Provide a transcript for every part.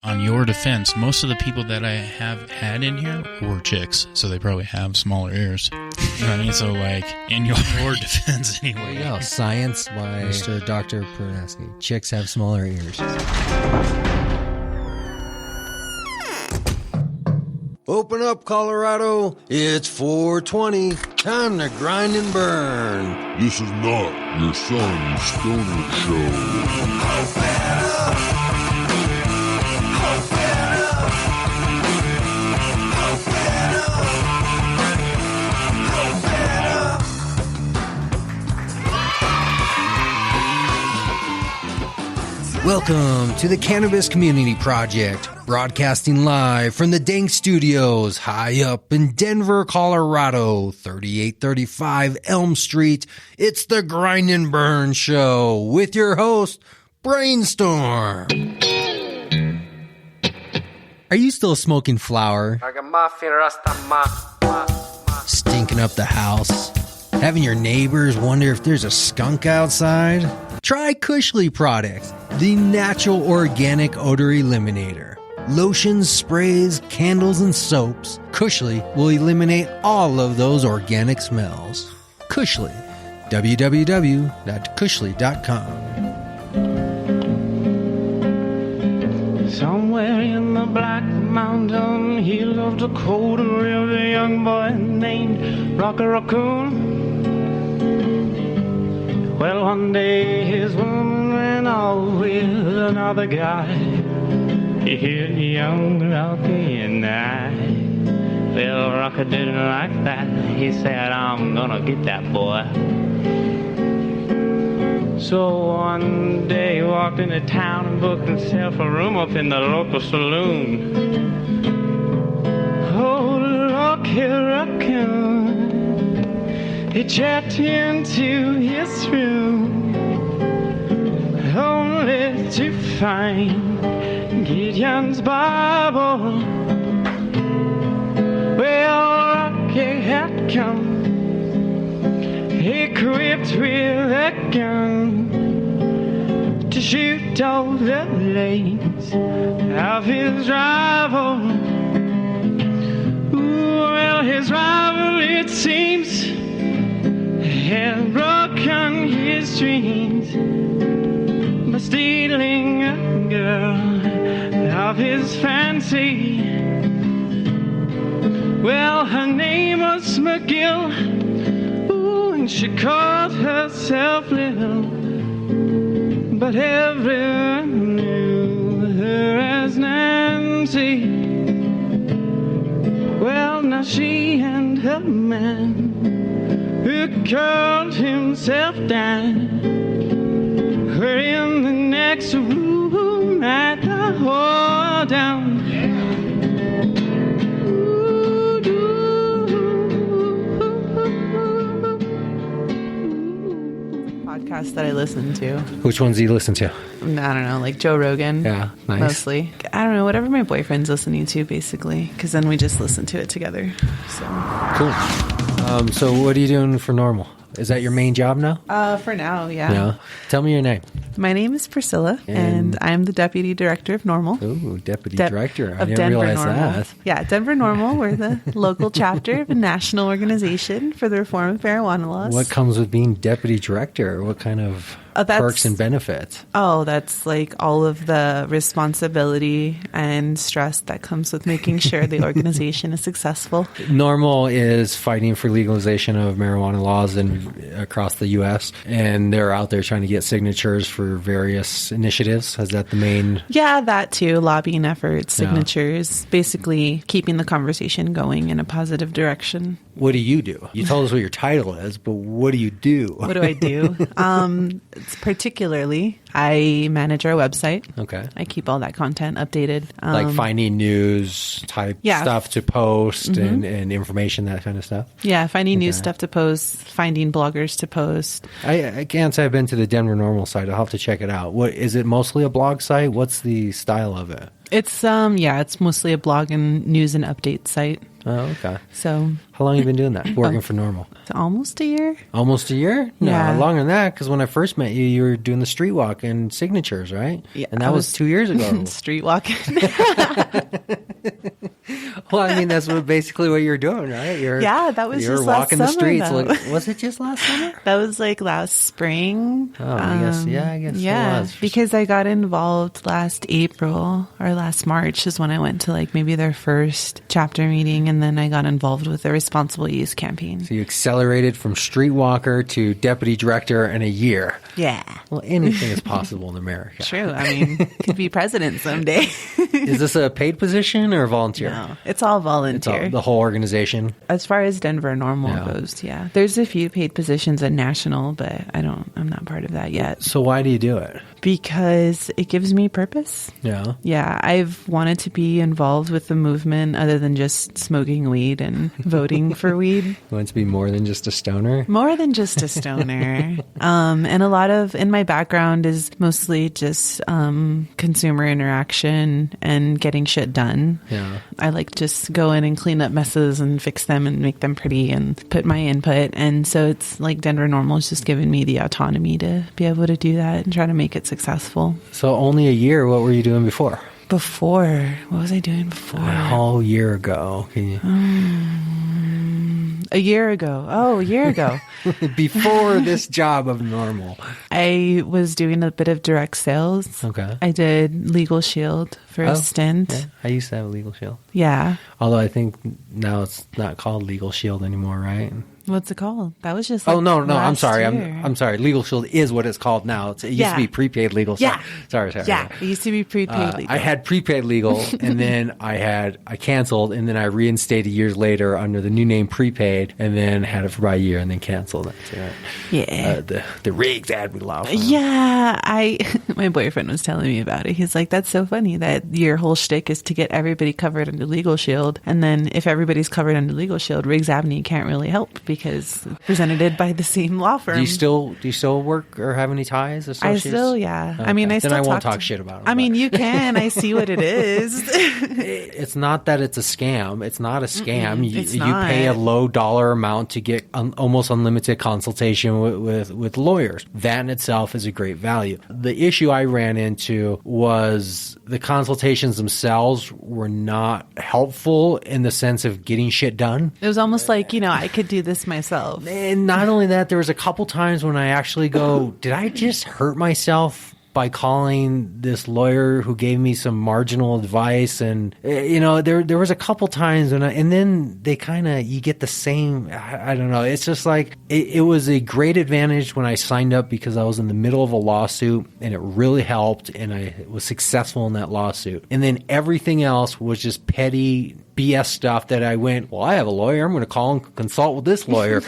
On your defense, most of the people that I have had in here were chicks, so they probably have smaller ears. You know what I mean? So, like, in your defense anyway. There you go. Science by Mr. Dr. Perneski. Chicks have smaller ears. Open up, Colorado. It's 4:20. Time to grind and burn. This is not your son's stoner show. Welcome to the Cannabis Community Project, broadcasting live from the Dank Studios high up in Denver, Colorado, 3835 Elm Street. It's the Grind and Burn Show with your host, Brainstorm. Are you still smoking flower? Stinking up the house? Having your neighbors wonder if there's a skunk outside? Try Cushley products, the natural organic odor eliminator. Lotions, sprays, candles, and soaps. Cushley will eliminate all of those organic smells. Cushley. www.cushley.com. Somewhere in the Black Mountain, he loved a cold river, a young boy named Rocky Raccoon. Well, one day his woman ran off with another guy. He hit young Rocky and I. Well, Rocky didn't like that. He said, I'm gonna get that boy. So one day he walked into town and booked himself a room up in the local saloon. Oh, Rocky Raccoon, he checked into his room, only to find Gideon's Bible. Well, Rocky had come equipped with a gun to shoot all the legs of his rival. Ooh, well, his rival, it seems, had broken his dreams by stealing a girl of his fancy. Well, her name was McGill. Ooh, and she called herself Little, but everyone knew her as Nancy. Well, now she and her man, who called himself Dan, we're in the next room at the hold down. Podcasts that I listen to. Which ones do you listen to? I don't know, like Joe Rogan. Yeah, nice. Mostly. I don't know, whatever my boyfriend's listening to, basically, because then we just listen to it together. So Cool. So what are you doing for normal? Is that your main job now? For now, yeah. No. Tell me your name. My name is Priscilla, and I'm the Deputy Director of Normal. Ooh, Deputy Director. I didn't Denver realize Normal. that. Yeah, Denver Normal. We're the local chapter of a national organization for the reform of marijuana laws. What comes with being Deputy Director? What kind of perks and benefits? Oh, that's like all of the responsibility and stress that comes with making sure the organization is successful. Normal is fighting for legalization of marijuana laws across the U.S., and they're out there trying to get signatures for various initiatives. Is that the main? Yeah, that too. Lobbying efforts, signatures, basically keeping the conversation going in a positive direction. What do you do? You told us what your title is, but what do you do? What do I do? It's particularly, I manage our website. Okay. I keep all that content updated. Like finding news type stuff to post and information, that kind of stuff? Yeah, finding new stuff to post, finding main bloggers to post. I can't say I've been to the Denver Normal site. I'll have to check it out. What is it? Mostly a blog site? What's the style of it? It's it's mostly a blog and news and update site. Oh, okay. So how long have you been doing that? Working for Normal? It's almost a year. Almost a year? No, Yeah. longer than that. Because when I first met you, you were doing the street walk and signatures, right? Yeah, and that was 2 years ago. Street walking. Well, I mean, that's basically what you're doing, right? That was you're just last walking the summer, streets. though. Was it just last summer? That was like last spring. Oh, I guess it was. Because I got involved last April or last March is when I went to like maybe their first chapter meeting, and then I got involved with the responsible use campaign. So you accelerated from streetwalker to deputy director in a year. Yeah. Well, anything is possible in America. True. I mean, could be president someday. Is this a paid position or volunteer? No, it's all volunteer. The whole organization? As far as Denver Normal goes, yeah. There's a few paid positions at national, but I'm not part of that yet. So why do you do it? Because it gives me purpose. Yeah. Yeah, I've wanted to be involved with the movement other than just smoking weed and voting for weed. You want to be more than just a stoner? More than just a stoner. And a lot of, in my background is mostly just consumer interaction and getting shit done. Yeah. I like just go in and clean up messes and fix them and make them pretty and put my input. And so it's like Denver Normal is just giving me the autonomy to be able to do that and try to make it successful. So only a year. What were you doing before? What was I doing before? A whole year ago. Can you? A year ago. Oh, a year ago. Before this job of Normal. I was doing a bit of direct sales. Okay. I did Legal Shield for a stint. Yeah. I used to have a Legal Shield. Yeah. Although I think now it's not called Legal Shield anymore, right? What's it called? That was just no, I'm last sorry. year. I'm sorry. Legal Shield is what it's called now. It used to be prepaid legal. Yeah. Sorry. Yeah. It used to be prepaid legal. I had prepaid legal, and then I canceled, and then I reinstated years later under the new name prepaid, and then had it for about a year, and then canceled it. Yeah. The rigs ad we love. Yeah. My boyfriend was telling me about it. He's like, that's so funny that your whole shtick is to get everybody covered under Legal Shield, and then if everybody's covered under Legal Shield, Riggs Avenue can't really help because presented by the same law firm. Do you still work or have any ties? Associates? I still, yeah. Okay. I mean, then I won't talk shit about them. I mean, you can. I see what it is. It's not that it's a scam. It's not a scam. You pay a low dollar amount to get almost unlimited consultation with lawyers. That in itself is a great value. The issue I ran into was the consultations themselves were not helpful in the sense of getting shit done. It was almost like, I could do this myself. And not only that, there was a couple times when I actually go, did I just hurt myself by calling this lawyer who gave me some marginal advice? And there was a couple times and then they you get the same. I don't know. It's just like it was a great advantage when I signed up because I was in the middle of a lawsuit and it really helped and I was successful in that lawsuit. And then everything else was just petty BS stuff that I went, well, I have a lawyer. I'm going to call and consult with this lawyer.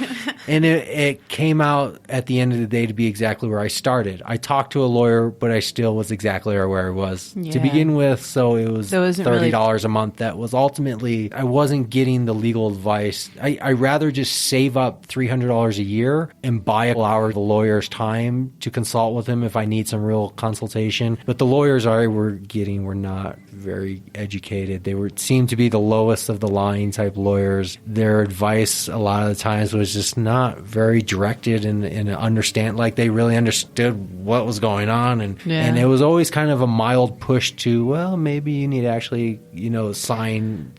And it came out at the end of the day to be exactly where I started. I talked to a lawyer, but I still was exactly where I was to begin with. So it was $30 a month. That was ultimately, I wasn't getting the legal advice. I rather just save up $300 a year and buy a hour of the lawyer's time to consult with him if I need some real consultation. But the lawyers I were getting were not very educated. They seemed to be the lowest of the line type lawyers. Their advice a lot of the times was just not very directed and understand, like they really understood what was going on. And it was always kind of a mild push to, well, maybe you need to actually, sign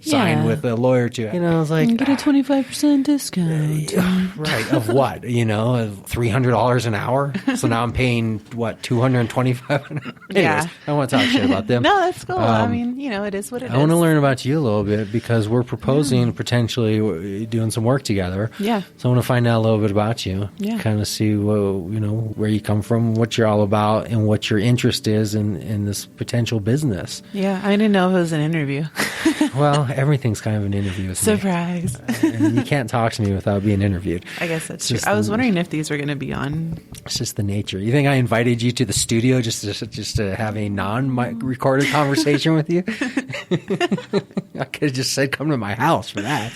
with a lawyer to, I was like, get a 25% discount. Right. Of what? Of $300 an hour. So now I'm paying what, $225 an hour? Anyways, I want to talk shit about them. No, that's cool. I mean, it is what it is. I want to learn about you a little bit because we're proposing potentially doing some work together. Yeah. So I want to find out a little bit about you. Yeah. Kind of see where you come from, what you're all about, and what your interest is in this potential business. Yeah. I didn't know if it was an interview. Well, everything's kind of an interview with Surprise. me. And you can't talk to me without being interviewed. I guess that's true. I was wondering if these were going to be on. It's just the nature. You think I invited you to the studio just to have a non-recorded conversation with you? I could have just said, come to my house for that.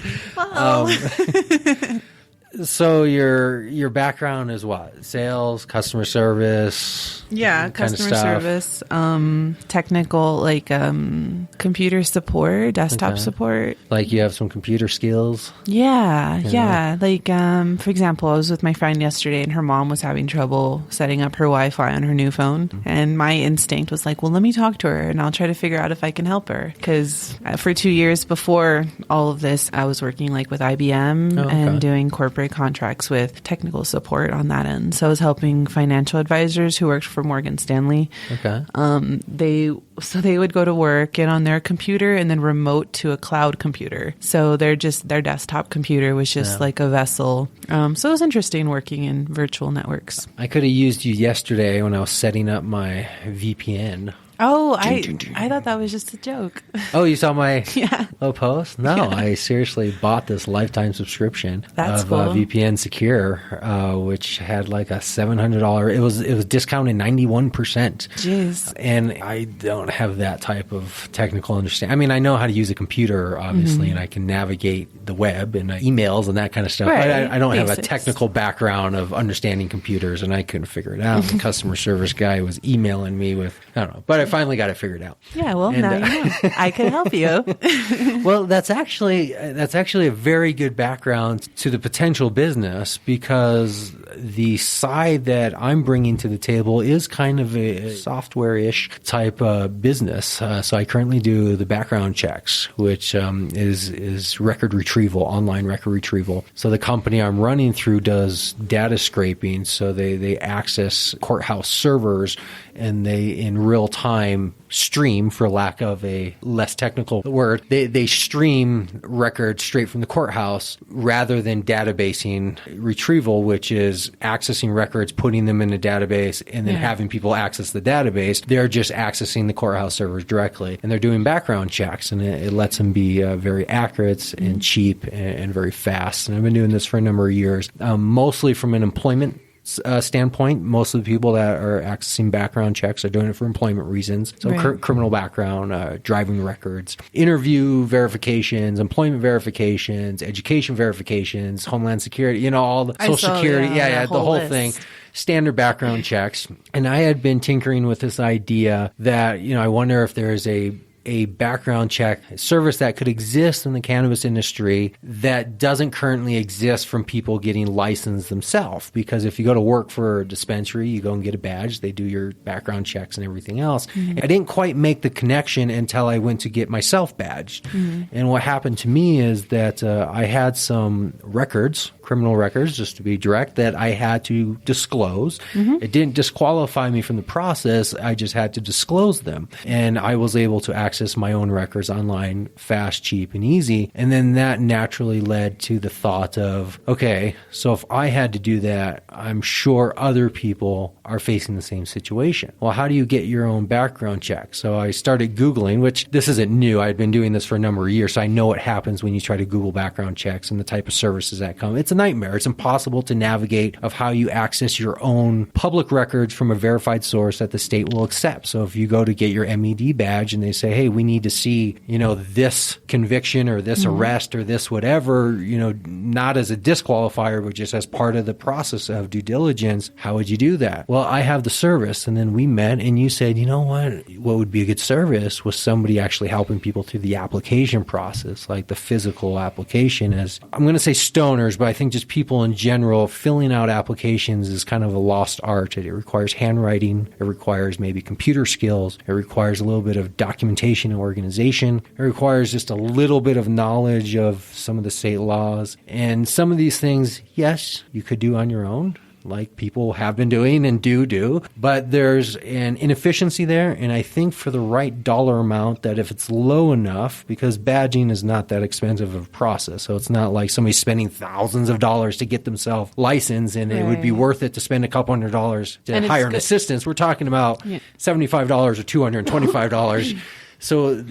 So your background is what? Sales, customer service? Yeah, customer service, technical, like computer support, desktop support. Like you have some computer skills? Yeah. Like, for example, I was with my friend yesterday and her mom was having trouble setting up her Wi-Fi on her new phone. And my instinct was like, well, let me talk to her and I'll try to figure out if I can help her. Because for 2 years before all of this, I was working like with IBM and doing corporate contracts with technical support on that end. So I was helping financial advisors who worked for Morgan Stanley. Okay. They would go to work, get on their computer, and then remote to a cloud computer. So their desktop computer was just like a vessel. So it was interesting working in virtual networks. I could have used you yesterday when I was setting up my VPN. Oh, I thought that was just a joke. Oh, you saw my low post? No, I seriously bought this lifetime subscription That's of cool. VPN Secure, which had like a $700. It was discounted 91%. Jeez. And I don't have that type of technical understanding. I mean, I know how to use a computer, obviously, and I can navigate the web and emails and that kind of stuff. Right. But I don't have a Basics. technical background of understanding computers, and I couldn't figure it out. The customer service guy was emailing me with, I don't know, but I finally got it figured out. Yeah, well, And, now you know. I could help you. Well, that's actually a very good background to the potential business, because the side that I'm bringing to the table is kind of a software-ish type business. So I currently do the background checks, which is record retrieval, online record retrieval. So the company I'm running through does data scraping. So they access courthouse servers and they in real time stream, for lack of a less technical word, they stream records straight from the courthouse rather than databasing retrieval, which is accessing records, putting them in a database, and then having people access the database. They're just accessing the courthouse servers directly, and they're doing background checks, and it lets them be very accurate and cheap and very fast. And I've been doing this for a number of years, mostly from an employment standpoint. Most of the people that are accessing background checks are doing it for employment reasons. So Right. criminal background, driving records, interview verifications, employment verifications, education verifications, Homeland Security, all the Social Security. that The whole list. thing. Standard background checks. And I had been tinkering with this idea that, I wonder if there's a background check service that could exist in the cannabis industry that doesn't currently exist from people getting licensed themselves. Because if you go to work for a dispensary, you go and get a badge, they do your background checks and everything else. Mm-hmm. I didn't quite make the connection until I went to get myself badged. Mm-hmm. And what happened to me is that I had some records, criminal records, just to be direct, that I had to disclose. Mm-hmm. It didn't disqualify me from the process. I just had to disclose them. And I was able to access my own records online fast, cheap, and easy. And then that naturally led to the thought of, okay, so if I had to do that, I'm sure other people are facing the same situation. Well, how do you get your own background check? So I started Googling, which this isn't new. I've been doing this for a number of years, so I know what happens when you try to Google background checks and the type of services that come. It's a nightmare. It's impossible to navigate of how you access your own public records from a verified source that the state will accept. So if you go to get your MED badge and they say, hey, we need to see, this conviction or this arrest or this whatever, not as a disqualifier, but just as part of the process of due diligence, how would you do that? Well, I have the service. And then we met and you said, what would be a good service was somebody actually helping people through the application process, like the physical application. As I'm going to say stoners, but I think just people in general, filling out applications is kind of a lost art. It requires handwriting. It requires maybe computer skills. It requires a little bit of documentation and organization. It requires just a little bit of knowledge of some of the state laws. And some of these things, yes, you could do on your own, like people have been doing and do, but there's an inefficiency there. And I think for the right dollar amount, that if it's low enough, because badging is not that expensive of a process. So it's not like somebody's spending thousands of dollars to get themselves licensed, and it would be worth it to spend a couple $100 to hire an assistant. We're talking about $75 or $225. So,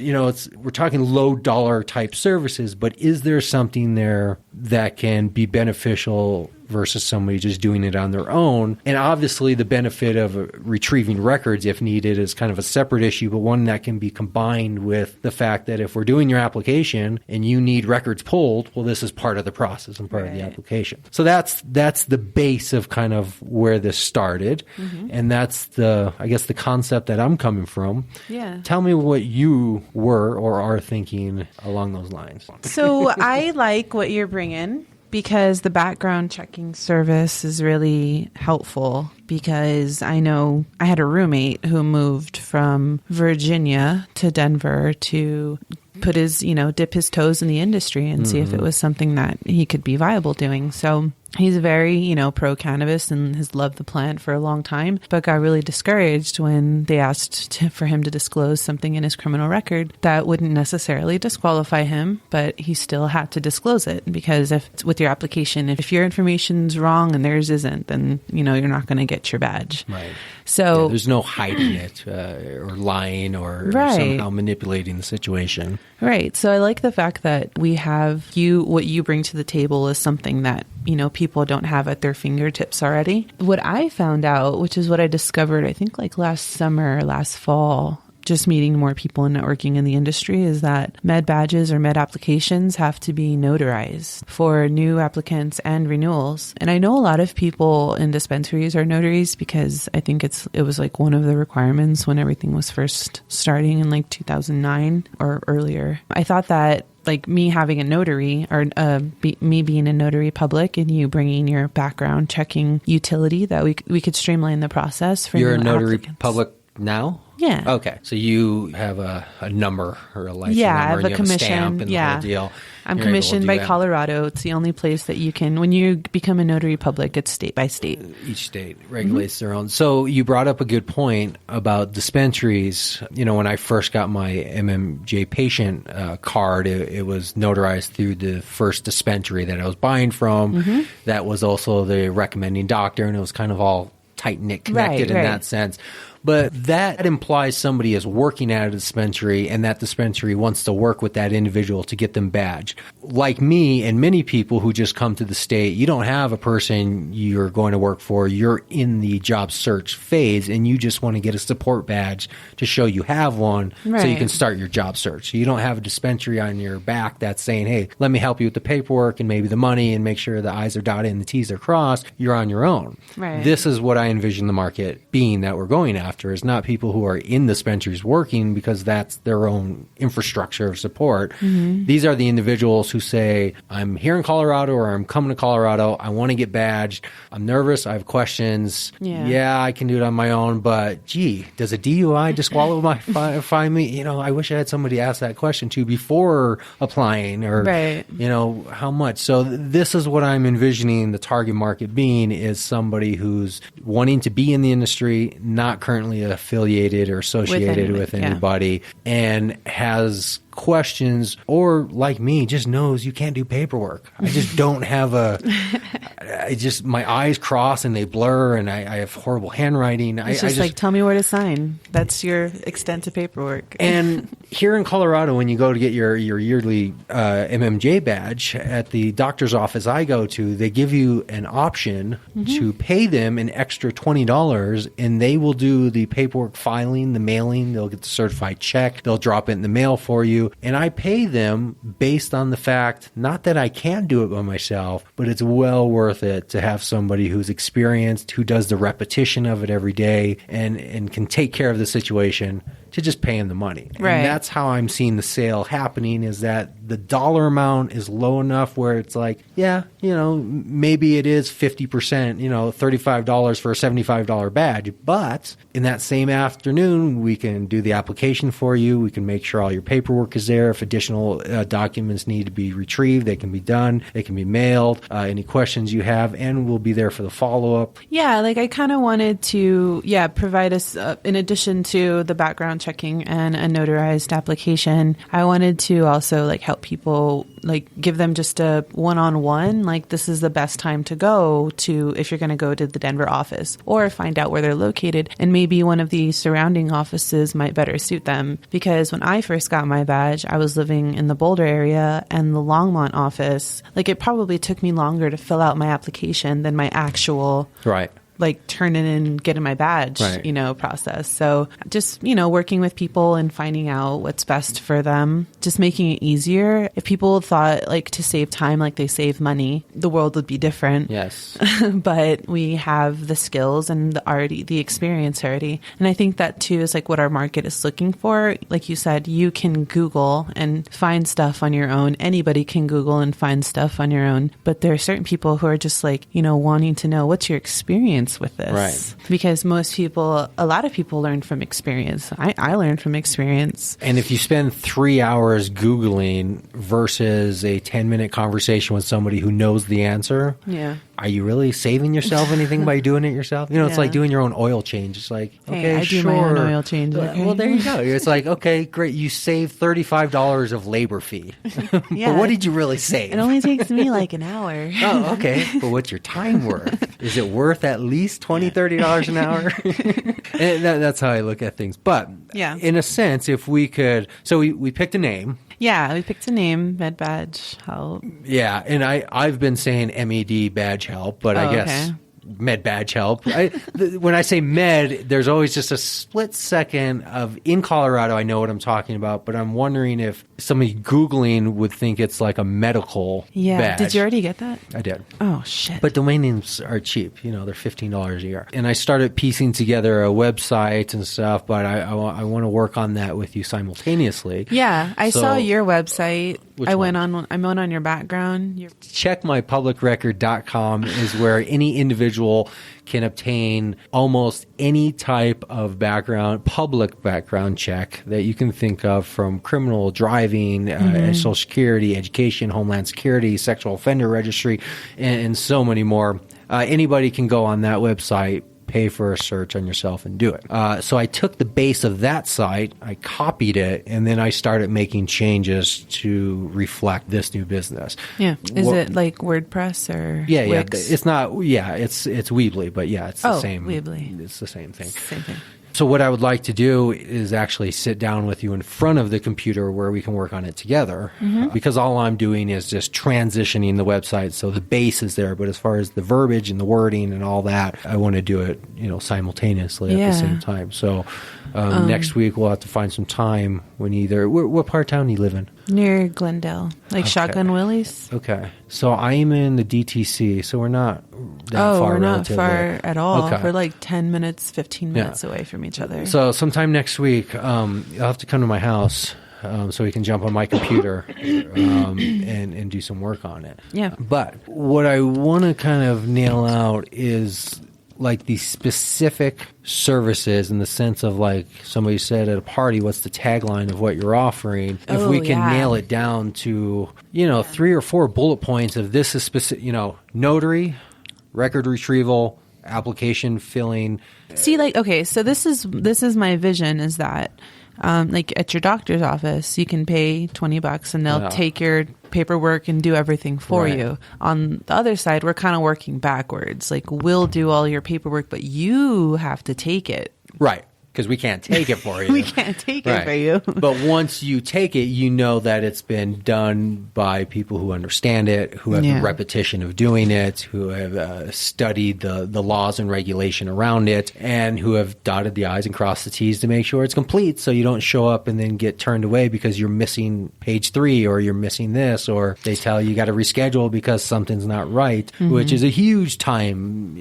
we're talking low dollar type services, but is there something there that can be beneficial versus somebody just doing it on their own. And obviously the benefit of retrieving records if needed is kind of a separate issue, but one that can be combined with the fact that if we're doing your application and you need records pulled, well, this is part of the process and part of the application. So that's the base of kind of where this started. And that's I guess the concept that I'm coming from. Yeah. Tell me what you were or are thinking along those lines. So I like what you're bringing, because the background checking service is really helpful, because I know I had a roommate who moved from Virginia to Denver to put his, dip his toes in the industry and see if it was something that he could be viable doing. So he's very, pro cannabis and has loved the plant for a long time, but got really discouraged when they asked for him to disclose something in his criminal record that wouldn't necessarily disqualify him, but he still had to disclose it, because if with your application, if your information's wrong and theirs isn't, then, you're not going to get your badge. Right. So there's no hiding it or lying or somehow manipulating the situation. Right. So I like the fact that we have what you bring to the table is something that, people don't have at their fingertips already. What I found out, which is what I discovered, I think like last summer, last fall, just meeting more people and networking in the industry, is that med badges or med applications have to be notarized for new applicants and renewals. And I know a lot of people in dispensaries are notaries, because I think it was like one of the requirements when everything was first starting in like 2009 or earlier. I thought that like me having a notary or me being a notary public and you bringing your background checking utility, that we could streamline the process for You're a new notary applicants. public now? Yeah. Okay. So you have a number or a license Yeah, number, I have and a you commission. stamp and the whole deal. I'm You're able to commissioned do by that. Colorado. It's the only place that you can, when you become a notary public, it's state by state. Each state regulates their own. So you brought up a good point about dispensaries. When I first got my MMJ patient card, it was notarized through the first dispensary that I was buying from. That was also the recommending doctor, and it was kind of all tight-knit connected in that sense. But that implies somebody is working at a dispensary, and that dispensary wants to work with that individual to get them badged. Like me and many people who just come to the state, you don't have a person you're going to work for. You're in the job search phase, and you just want to get a support badge to show you have one so you can start your job search. So you don't have a dispensary on your back that's saying, hey, let me help you with the paperwork and maybe the money and make sure the I's are dotted and the T's are crossed. You're on your own. Right. This is what I envision the market being that we're going after. Is not people who are in dispensaries working, because that's their own infrastructure of support. These are the individuals who say, I'm here in Colorado or I'm coming to Colorado. I want to get badged. I'm nervous. I have questions. Yeah, I can do it on my own. But gee, does a DUI disqualify me? I wish I had somebody ask that question to before applying, or, how much. So this is what I'm envisioning the target market being, is somebody who's wanting to be in the industry, not currently affiliated or associated with anybody, and has questions, or like me, just knows you can't do paperwork. I just don't have my eyes cross and they blur, and I have horrible handwriting. It's just like, tell me where to sign. That's your extent to paperwork. And here in Colorado, when you go to get your yearly MMJ badge at the doctor's office I go to, they give you an option to pay them an extra $20, and they will do the paperwork filing, the mailing. They'll get the certified check. They'll drop it in the mail for you. And I pay them based on the fact, not that I can't do it by myself, but it's well worth it to have somebody who's experienced, who does the repetition of it every day, and can take care of the situation, to just paying the money. Right. And that's how I'm seeing the sale happening, is that the dollar amount is low enough where it's like, maybe it is 50%, $35 for a $75 badge. But in that same afternoon, we can do the application for you. We can make sure all your paperwork is there. If additional documents need to be retrieved, they can be done. They can be mailed. Any questions you have, and we'll be there for the follow-up. Yeah, like I kind of wanted to, provide us, in addition to the background checking and a notarized application. I wanted to also like help people, like give them just a one-on-one, like this is the best time to go to if you're going to go to the Denver office, or find out where they're located, and maybe one of the surrounding offices might better suit them. Because when I first got my badge, I was living in the Boulder area, and the Longmont office, like it probably took me longer to fill out my application than my actual Right. like turn in and getting my badge, Right. process. So just, working with people and finding out what's best for them, just making it easier. If people thought like to save time, like they save money, the world would be different. Yes. But we have the skills and the experience already. And I think that too is like what our market is looking for. Like you said, you can Google and find stuff on your own. Anybody can Google and find stuff on your own. But there are certain people who are just like, wanting to know what's your experience with this. Right. Because a lot of people learn from experience. I learned from experience. And if you spend 3 hours Googling versus a 10-minute conversation with somebody who knows the answer, Yeah. are you really saving yourself anything by doing it yourself? It's Yeah. like doing your own oil change. It's like, Hey, okay, I do sure. my own oil change. Okay. Well, there you go. It's like, okay, great. You saved $35 of labor fee. Yeah. But what did you really save? It only takes me like an hour. Oh, okay. But what's your time worth? Is it worth at least $20, $30 an hour? And that's how I look at things. But Yeah. in a sense, if we could, so we picked a name. Yeah, we picked a name, Med Badge Help. Yeah, and I've been saying MED badge help, but I guess okay. med badge help. When I say med, there's always just a split second of in Colorado, I know what I'm talking about, but I'm wondering if somebody Googling would think it's like a medical Yeah. badge. Did you already get that? I did. Oh, shit. But domain names are cheap. They're $15 a year. And I started piecing together a website and stuff, but I want to work on that with you simultaneously. yeah, I So- saw your website. Which I one? went on your background. Checkmypublicrecord.com is where any individual can obtain almost any type of public background check that you can think of, from criminal, driving, Social Security, education, Homeland Security, sexual offender registry, and so many more. Anybody can go on that website, pay for a search on yourself, and do it. So I took the base of that site, I copied it, and then I started making changes to reflect this new business. Yeah. Is it like WordPress or Yeah, Wix? it's not. Yeah, it's Weebly, but yeah, it's the same. Weebly. It's the same thing. Same thing. So what I would like to do is actually sit down with you in front of the computer where we can work on it together, because all I'm doing is just transitioning the website, so the base is there. But as far as the verbiage and the wording and all that, I want to do it, simultaneously at the same time. So next week we'll have to find some time when what part of town do you live in? Near Glendale. Like Shotgun Willie's? Okay. So I am in the DTC, so we're not that far. We're not relatively. far at all. Okay. We're like 10 minutes, 15 minutes away from each other. So sometime next week, you'll have to come to my house so we can jump on my computer and do some work on it. Yeah. But what I want to kind of nail out is like the specific services, in the sense of, like somebody said at a party, what's the tagline of what you're offering? If we can nail it down to, 3 or 4 bullet points of this is specific, notary, record retrieval, application filling. See, okay, so this is my vision, is that like at your doctor's office, you can pay $20 and they'll take your paperwork and do everything for you. On the other side, we're kind of working backwards. Like, we'll do all your paperwork, but you have to take it. Right. Because we can't take it for you. We can't take it for you. But once you take it, you know that it's been done by people who understand it, who have the repetition of doing it, who have studied the laws and regulation around it, and who have dotted the I's and crossed the T's to make sure it's complete, so you don't show up and then get turned away because you're missing page 3 or you're missing this, or they tell you got to reschedule because something's not right, which is a huge time,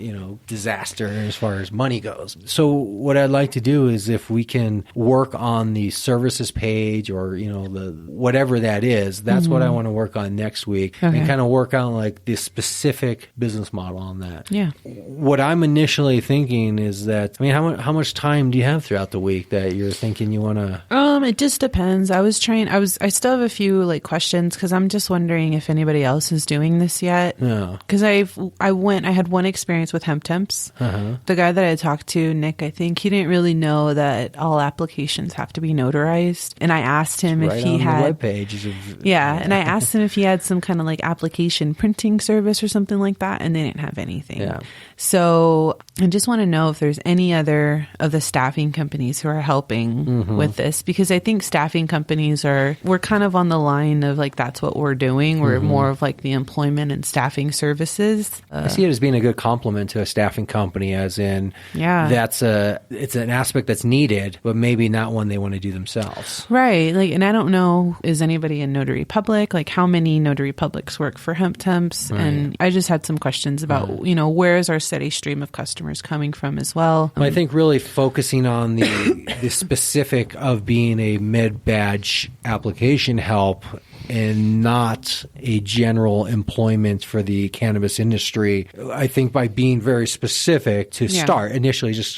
disaster as far as money goes. So what I'd like to do is, if we can work on the services page, or the whatever that is, that's what I want to work on next week, and kind of work on like the specific business model on that. Yeah. What I'm initially thinking is that, how much time do you have throughout the week that you're thinking you want to? It just depends. I still have a few like questions, because I'm just wondering if anybody else is doing this yet. No. Because I had one experience with hemp temps. The guy that I talked to, Nick, I think he didn't really know know that all applications have to be notarized. And I asked him if he had the webpage. and I asked him if he had some kind of like application printing service or something like that, and they didn't have anything. Yeah. So I just want to know if there's any other of the staffing companies who are helping with this, because I think staffing companies we're kind of on the line of like, that's what we're doing. We're more of like the employment and staffing services. I see it as being a good complement to a staffing company, as in it's an aspect that's needed, but maybe not one they want to do themselves. Right. Like, and I don't know, is anybody in Notary Public? Like, how many Notary Publics work for Hemp Temps? Right. And I just had some questions about, where is our steady stream of customers coming from as well? I think really focusing on the specific of being a med badge application help and not a general employment for the cannabis industry. I think by being very specific to start, initially just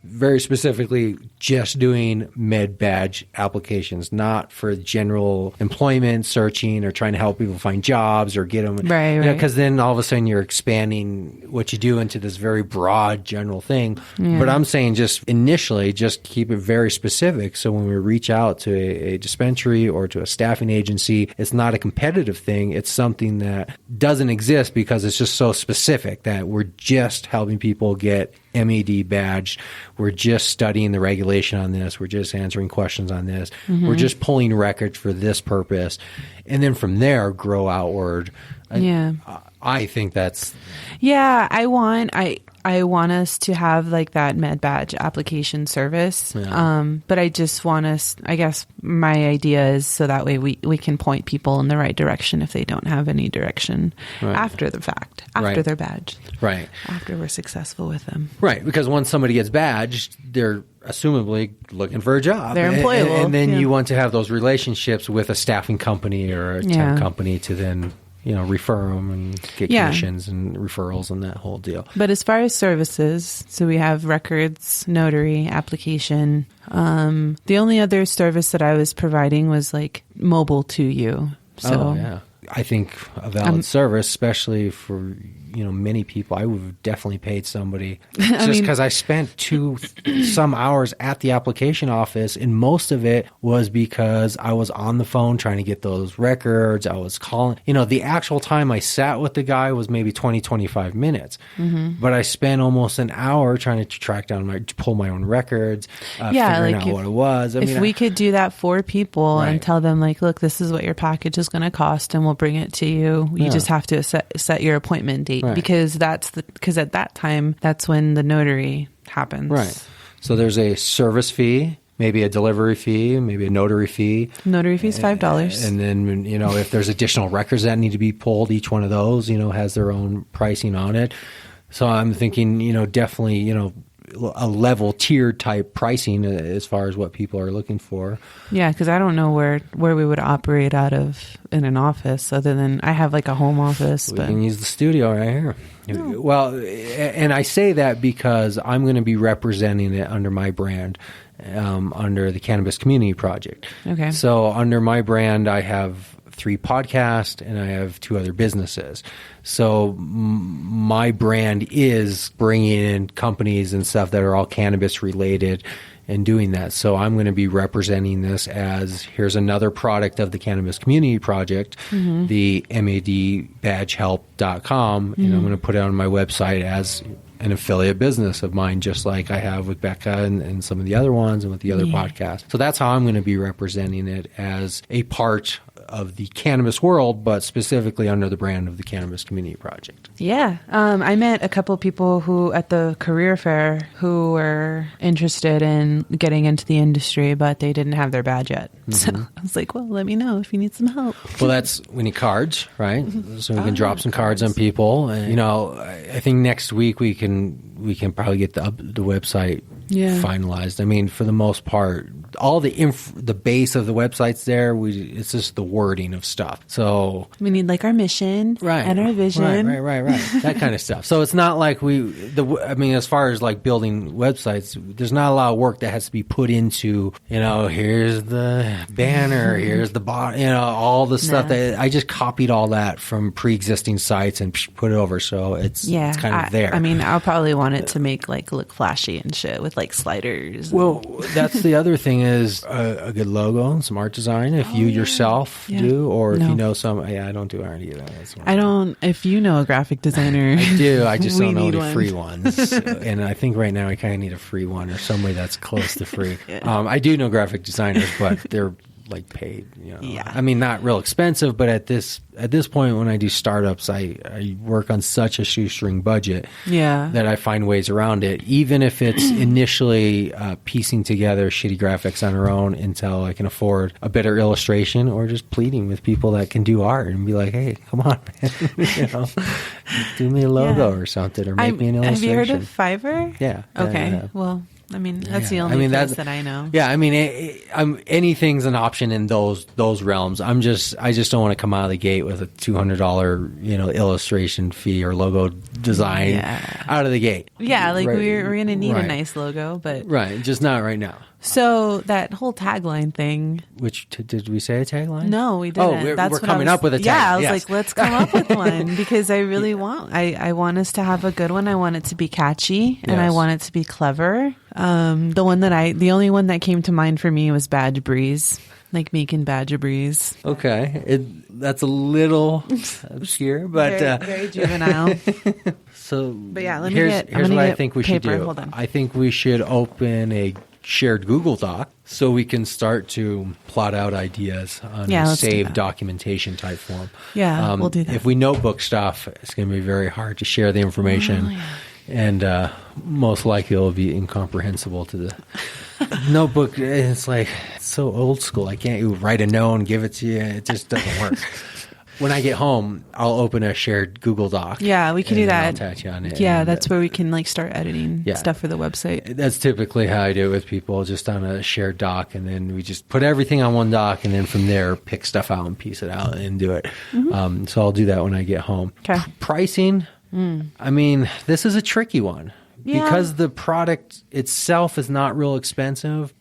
very specifically just doing med badge applications, not for general employment searching or trying to help people find jobs or get them. Right. Because then all of a sudden you're expanding what you do into this very broad general thing. Yeah. But I'm saying just initially, just keep it very specific. So when we reach out to a dispensary or to a staffing agency, it's not a competitive thing. It's something that doesn't exist because it's just so specific that we're just helping people get MED badged. We're just studying the regulation on this. We're just answering questions on this. We're just pulling records for this purpose. And then from there, grow outward. I think that's... Yeah, I want us to have like that med badge application service. Yeah. But I just want us, I guess my idea is so that way we can point people in the right direction if they don't have any direction after the fact, after their badge. Right. After we're successful with them. Right. Because once somebody gets badged, they're assumably looking for a job. They're employable. And then you want to have those relationships with a staffing company or a temp company to then... refer them and get commissions and referrals and that whole deal. But as far as services, so we have records, notary, application. The only other service that I was providing was like mobile to you. So I think a valid service, especially for many people, I would have definitely paid somebody just because I spent some hours at the application office, and most of it was because I was on the phone trying to get those records. I was calling, the actual time I sat with the guy was maybe 20-25 minutes, but I spent almost an hour trying to track down pull my own records, figuring out what it was. If we could do that for people and tell them like, look, this is what your package is going to cost and we'll bring it to you. You just have to set your appointment date. Right. Because at that time, that's when the notary happens. Right. So there's a service fee, maybe a delivery fee, maybe a notary fee. Notary fee is $5. And then, if there's additional records that need to be pulled, each one of those, has their own pricing on it. So I'm thinking, definitely, a level tiered type pricing as far as what people are looking for. Yeah, because I don't know where we would operate out of in an office other than I have like a home office. We can use the studio right here. Oh. Well, and I say that because I'm going to be representing it under my brand, under the Cannabis Community Project. Okay. So under my brand, I have 3 podcasts and I have 2 other businesses. So my brand is bringing in companies and stuff that are all cannabis related and doing that. So I'm going to be representing this as here's another product of the Cannabis Community Project, the madbadgehelp.com, and I'm going to put it on my website as an affiliate business of mine, just like I have with Becca and some of the other ones and with the other podcasts. So that's how I'm going to be representing it as a part of the cannabis world, but specifically under the brand of the Cannabis Community Project. Yeah. I met a couple of people who at the career fair who were interested in getting into the industry, but they didn't have their badge yet. So I was like, well, let me know if you need some help. Well, we need cards, right? So we can drop some cards on people. And, I think next week we can probably get the website finalized. I mean, for the most part, all the base of the website's there. It's just the wording of stuff. So we need like our mission and our vision. Right. That kind of stuff. So it's not like as far as like building websites, there's not a lot of work that has to be put into, here's the banner, here's the all the stuff that I just copied all that from pre-existing sites and put it over. So it's kind of there. I mean, I'll probably want it to make like look flashy and shit with with like sliders. Well, that's the other thing is a good logo and some art design. If you yourself do, or if you know some, I don't do art either. I don't. If you know a graphic designer, I do. I just don't know any one. free ones, and I think right now I kind of need a free one or somebody that's close to free. I do know graphic designers, but they're like paid. I mean, not real expensive, but at this point when I do startups, I work on such a shoestring budget that I find ways around it, even if it's initially piecing together shitty graphics on our own until I can afford a better illustration, or just pleading with people that can do art and be like, hey, come on, man. Do me a logo or something, or make me an illustration. Have you heard of Fiverr? Yeah. Okay. Yeah. Well, I mean, that's the only place that I know. Yeah, I mean, anything's an option in those realms. I just don't want to come out of the gate with a $200 illustration fee or logo design out of the gate. Yeah, like we're going to need a nice logo, but just not right now. So that whole tagline thing. Which did we say a tagline? No, we didn't. We're coming up with a tagline. Yeah, I was like, let's come up with one, because I really want. I want us to have a good one. I want it to be catchy, and I want it to be clever. The only one that came to mind for me was Badge Breeze. Like making Badge Breeze. Okay, that's a little obscure, but very juvenile. But yeah, here's what I think we should do. Hold on. I think we should open a shared Google Doc so we can start to plot out ideas on a saved documentation type form. Yeah, we'll do that. If we notebook stuff, it's going to be very hard to share the information. And most likely it will be incomprehensible to the notebook. It's like, it's so old school. I can't write a note and give it to you. It just doesn't work. When I get home, I'll open a shared Google Doc. Yeah, we can do that. I'll attach you on it. Yeah, that's where we can like start editing stuff for the website. That's typically how I do it with people, just on a shared doc, and then we just put everything on one doc, and then from there pick stuff out and piece it out and do it. Mm-hmm. So I'll do that when I get home. Okay. Pricing, I mean, this is a tricky one. Yeah. Because the product itself is not real expensive.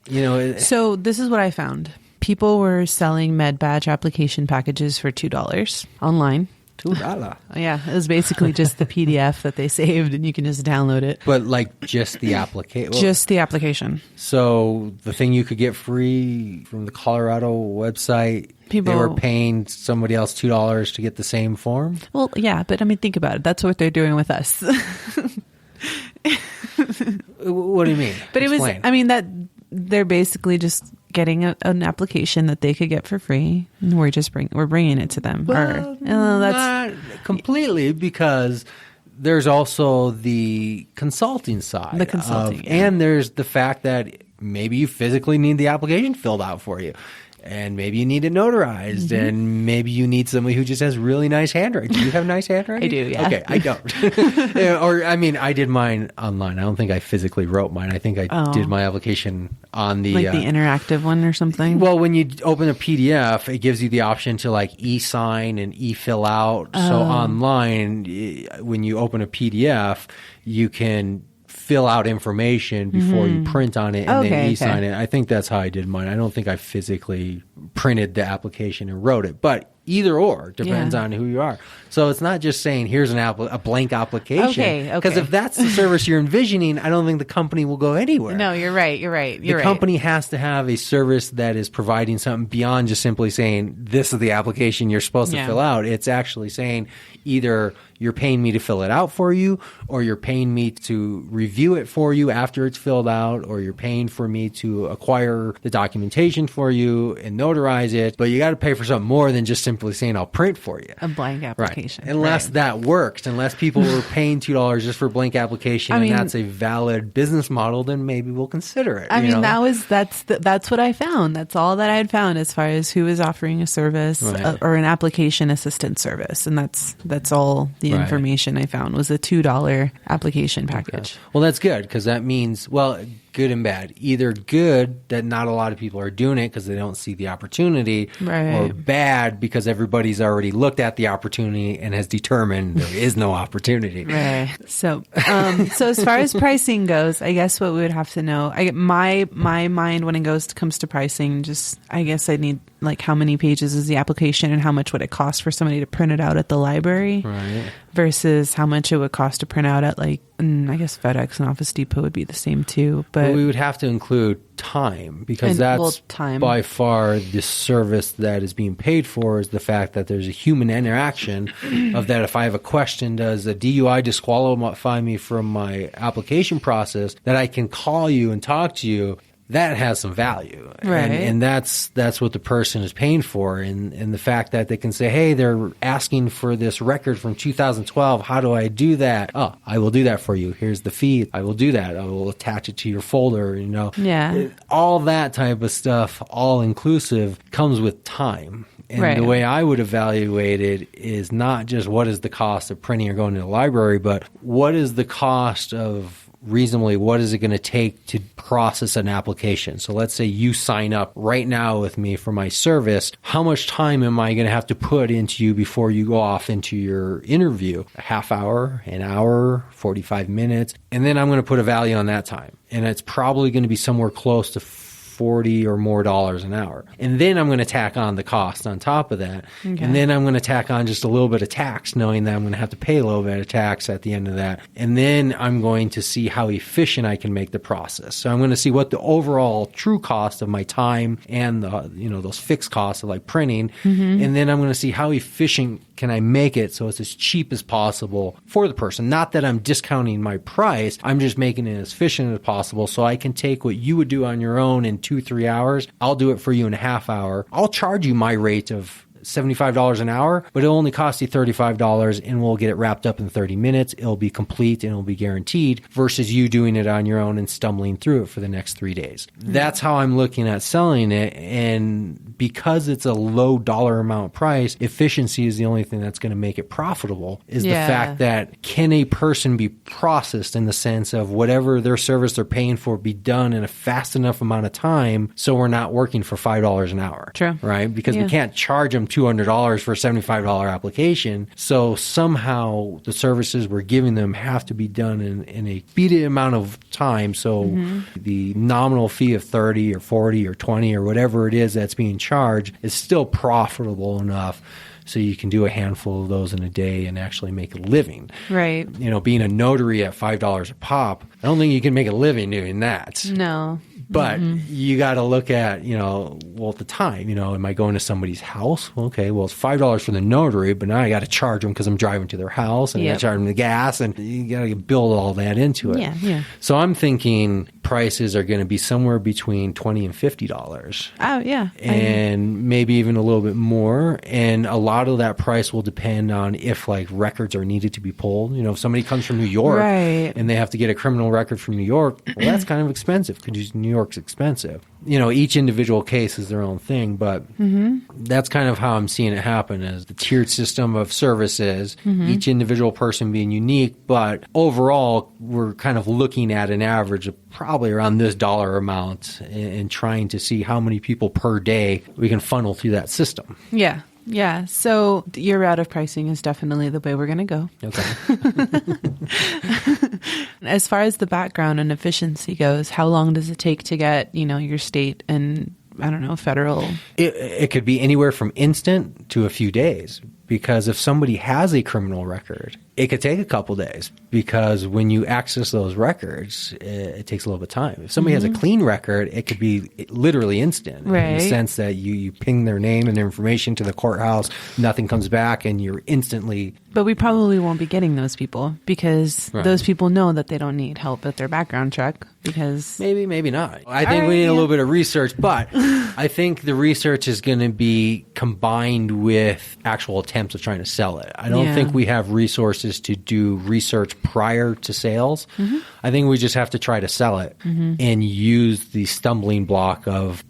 So this is what I found. People were selling med badge application packages for $2 online. $2. Yeah, it was basically just the PDF that they saved, and you can just download it. But like just the application? Just the application. So the thing you could get free from the Colorado website, they were paying somebody else $2 to get the same form? Well, yeah, but I mean, think about it. That's what they're doing with us. What do you mean? But Explain. that they're basically just getting an application that they could get for free, and we're bringing it to them. Well, not completely, because there's also the consulting side. The consulting, and there's the fact that maybe you physically need the application filled out for you. And maybe you need it notarized, and maybe you need somebody who just has really nice handwriting. Do you have nice handwriting? I do, yeah. Okay, I don't. I did mine online. I don't think I physically wrote mine. I think I did my application on the... Like the interactive one or something? Well, when you open a PDF, it gives you the option to like e-sign and e-fill out. So online, when you open a PDF, you can fill out information before you print on it and then e-sign it. I think that's how I did mine. I don't think I physically printed the application and wrote it, but either or depends on who you are. So it's not just saying here's a blank application. Because if that's the service you're envisioning, I don't think the company will go anywhere. No, you're right. The company has to have a service that is providing something beyond just simply saying this is the application you're supposed to fill out. It's actually saying either you're paying me to fill it out for you, or you're paying me to review it for you after it's filled out, or you're paying for me to acquire the documentation for you and notarize it. But you got to pay for something more than just simply saying I'll print for you. A blank application. Right. Unless that works, unless people were paying $2 just for a blank application, and that's a valid business model, then maybe we'll consider it. That's what I found. That's all that I had found as far as who is offering a service or an application assistance service, and that's all the information I found was a $2 application package. Okay. Well, that's good, because that means, good and bad. Either good that not a lot of people are doing it because they don't see the opportunity, or bad because everybody's already looked at the opportunity and has determined there is no opportunity. Right. So as far as pricing goes, I guess what we would have to know, my mind when it comes to pricing, just I guess I need like how many pages is the application and how much would it cost for somebody to print it out at the library Right. versus how much it would cost to print out at I guess FedEx and Office Depot would be the same too. But we would have to include time because that's time. by far the service that is being paid for is the fact that there's a human interaction of that. If I have a question, does a DUI disqualify me from my application process, that I can call you and talk to you. That has some value. Right. And that's what the person is paying for. And the fact that they can say, hey, they're asking for this record from 2012. How do I do that? Oh, I will do that for you. Here's the fee. I will do that. I will attach it to your folder, Yeah. All that type of stuff, all inclusive, comes with time. And Right. the way I would evaluate it is not just what is the cost of printing or going to the library, but what is the cost of reasonably, what is it going to take to process an application? So let's say you sign up right now with me for my service. How much time am I going to have to put into you before you go off into your interview? A half hour, an hour, 45 minutes. And then I'm going to put a value on that time. And it's probably going to be somewhere close to $40 or more an hour. And then I'm going to tack on the cost on top of that. Okay. And then I'm going to tack on just a little bit of tax, knowing that I'm going to have to pay a little bit of tax at the end of that. And then I'm going to see how efficient I can make the process. So I'm going to see what the overall true cost of my time and those fixed costs of like printing. Mm-hmm. And then I'm going to see how efficient can I make it so it's as cheap as possible for the person. Not that I'm discounting my price. I'm just making it as efficient as possible so I can take what you would do on your own in 2-3 hours. I'll do it for you in a half hour. I'll charge you my rate of $75 an hour, but it'll only cost you $35 and we'll get it wrapped up in 30 minutes. It'll be complete and it'll be guaranteed versus you doing it on your own and stumbling through it for the next 3 days. That's how I'm looking at selling it. And because it's a low dollar amount price, efficiency is the only thing that's going to make it profitable is the fact that can a person be processed in the sense of whatever their service they're paying for be done in a fast enough amount of time so we're not working for $5 an hour. True. Right? Because we can't charge them $200 for a $75 application. So somehow the services we're giving them have to be done in a speedy amount of time. So the nominal fee of 30 or 40 or 20 or whatever it is that's being charged is still profitable enough so you can do a handful of those in a day and actually make a living. Right. Being a notary at $5 a pop, I don't think you can make a living doing that. No. But you got to look at, at the time, am I going to somebody's house? Okay, well, it's $5 for the notary, but now I got to charge them because I'm driving to their house and I got to charge them the gas and you got to build all that into it. Yeah. So I'm thinking prices are going to be somewhere between $20 and $50. Oh, yeah. And maybe even a little bit more. And a lot of that price will depend on if like records are needed to be pulled. If somebody comes from New York and they have to get a criminal record from New York, well, that's kind of expensive because New York's expensive. Each individual case is their own thing, but that's kind of how I'm seeing it happen as the tiered system of services, each individual person being unique, but overall we're kind of looking at an average of probably around this dollar amount and trying to see how many people per day we can funnel through that system. Yeah. Yeah. So your route of pricing is definitely the way we're going to go. Okay. As far as the background and efficiency goes, how long does it take to get, your state and, I don't know, federal? It could be anywhere from instant to a few days. Because if somebody has a criminal record, it could take a couple days because when you access those records, it takes a little bit of time. If somebody has a clean record, it could be literally instant in the sense that you ping their name and their information to the courthouse, nothing comes back, and you're instantly... But we probably won't be getting those people because those people know that they don't need help with their background check because... Maybe not. I think we need a little bit of research, but I think the research is going to be combined with actual attempts of trying to sell it. I don't think we have resources to do research prior to sales. I think we just have to try to sell it and use the stumbling block of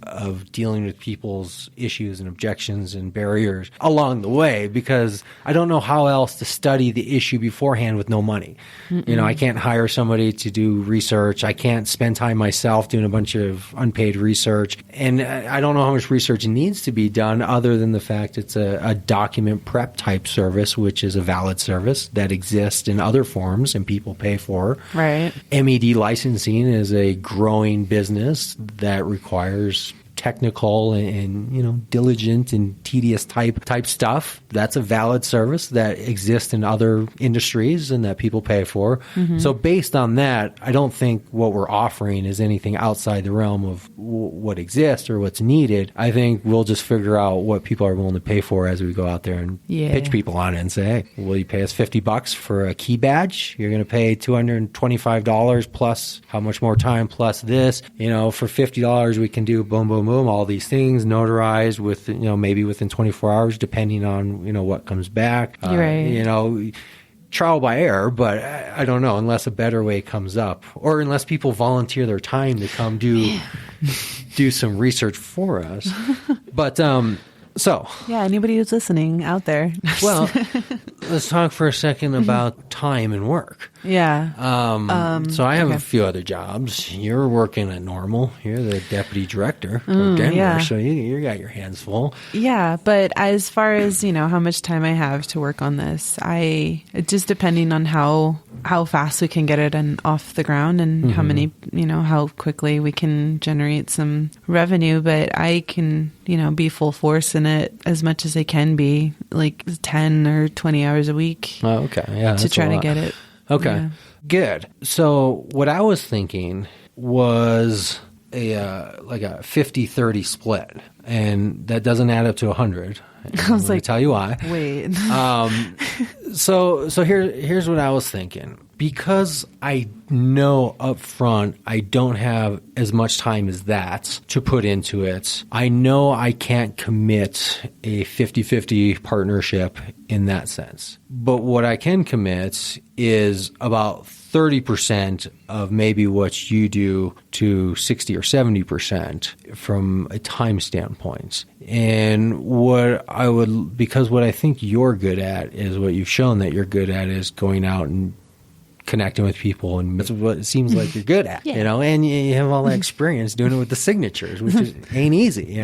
dealing with people's issues and objections and barriers along the way, because I don't know how else to study the issue beforehand with no money. I can't hire somebody to do research. I can't spend time myself doing a bunch of unpaid research. And I don't know how much research needs to be done other than the fact it's a document prep type service, which is a valid service that exists in other forms and people pay for. Right. MED licensing is a growing business that requires technical and diligent and tedious type stuff, that's a valid service that exists in other industries and that people pay for. So based on that, I don't think what we're offering is anything outside the realm of what exists or what's needed. I think we'll just figure out what people are willing to pay for as we go out there and pitch people on it and say, hey, will you pay us $50 for a key badge? You're going to pay $225 plus how much more time plus this. For $50 we can do boom, boom, boom, all these things notarized with, maybe within 24 hours, depending on, what comes back. Trial by error, but I don't know, unless a better way comes up or unless people volunteer their time to come do some research for us. But, so. Yeah, anybody who's listening out there. Well, let's talk for a second about time and work. Yeah. So I have a few other jobs. You're working at Normal. You're the deputy director of Denver, so you got your hands full. Yeah, but as far as, how much time I have to work on this, just depending on how fast we can get it off the ground and how many, how quickly we can generate some revenue, but I can, be full force in it as much as I can be, like 10 or 20 hours a week. Oh, okay. Yeah, to try to get it. Okay, good. So what I was thinking was a 50-30 split, and that doesn't add up to 100. I was like, tell you why. Wait. So here's what I was thinking. Because I know up front I don't have as much time as that to put into it, I know I can't commit a 50-50 partnership in that sense. But what I can commit is about 30% of maybe what you do to 60 or 70% from a time standpoint. And because what I think you're good at is what you've shown that you're good at is going out and connecting with people, and that's what it seems like you're good at, and you have all that experience doing it with the signatures, which ain't easy,